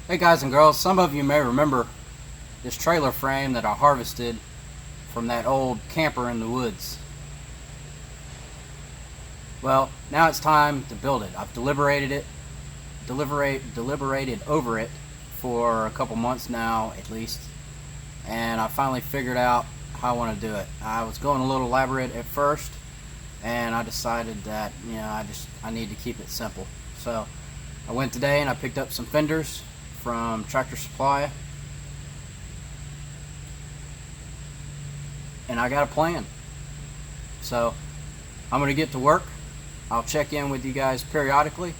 Hey guys and girls, some of you may remember this trailer frame that I harvested from that old camper in the woods. Well, now it's time to build it. I've deliberated over it for a couple months now at least, and I finally figured out how I want to do it. I was going a little elaborate at first, and I decided that I need to keep it simple. So I went today and I picked up some fenders from Tractor Supply, and I got a plan. So I'm going to get to work. I'll check in with you guys periodically.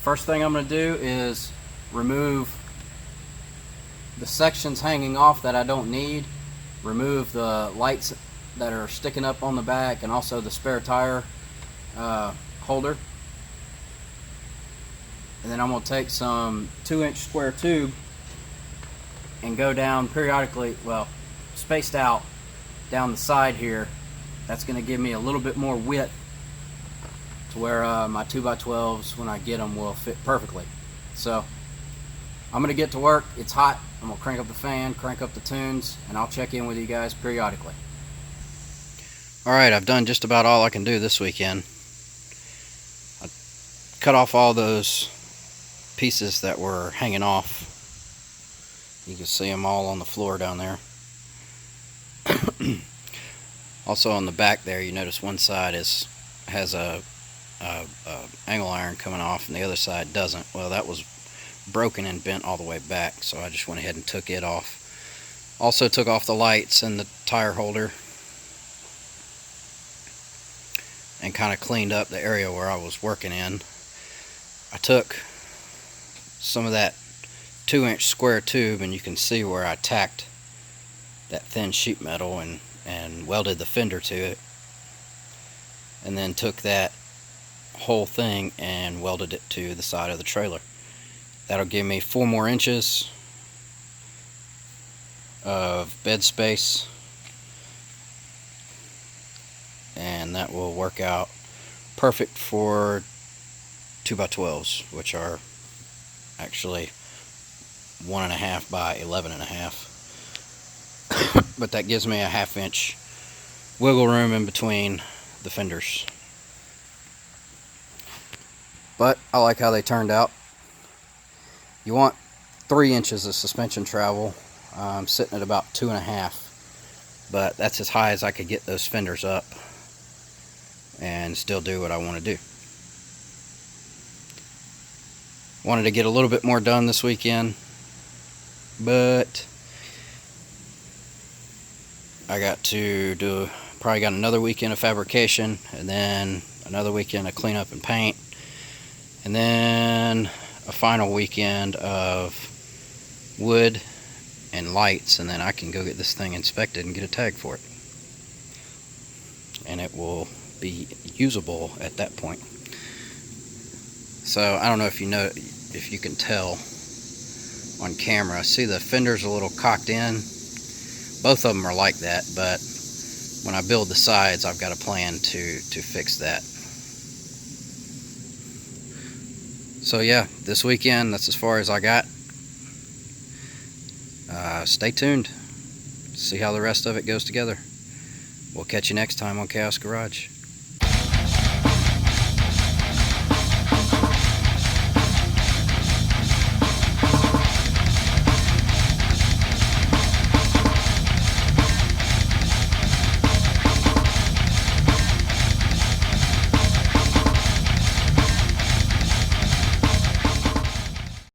First thing I'm going to do is remove the sections hanging off that I don't need, remove the lights that are sticking up on the back, and also the spare tire holder. And then I'm going to take some 2-inch square tube and go down periodically, well, spaced out down the side here. That's going to give me a little bit more width to where my 2x12s, when I get them, will fit perfectly. So I'm going to get to work. It's hot. I'm going to crank up the fan, crank up the tunes, and I'll check in with you guys periodically. Alright, I've done just about all I can do this weekend. I cut off all those pieces that were hanging off. You can see them all on the floor down there. Also on the back there, you notice one side has a angle iron coming off and the other side doesn't. Well, that was broken and bent all the way back, so I just went ahead and took it off. Also took off the lights and the tire holder and kind of cleaned up the area where I was working in. I took some of that 2-inch square tube, and you can see where I tacked that thin sheet metal and welded the fender to it, and then took that whole thing and welded it to the side of the trailer. That'll give me 4 more inches of bed space, and that will work out perfect for 2x12s, which are actually 1.5 by 11.5. But that gives me a 1/2 inch wiggle room in between the fenders. But I like how they turned out. You want 3 inches of suspension travel. I'm sitting at about 2.5, but that's as high as I could get those fenders up and still do what I want to do. Wanted to get a little bit more done this weekend, but I got to probably got another weekend of fabrication, and then another weekend of cleanup and paint, and then a final weekend of wood and lights, and then I can go get this thing inspected and get a tag for it, and it will be usable at that point. So I don't know if you can tell on camera. See, the fender's a little cocked in. Both of them are like that, but when I build the sides, I've got a plan to fix that. So yeah, this weekend, that's as far as I got. Stay tuned. See how the rest of it goes together. We'll catch you next time on Chaos Garage.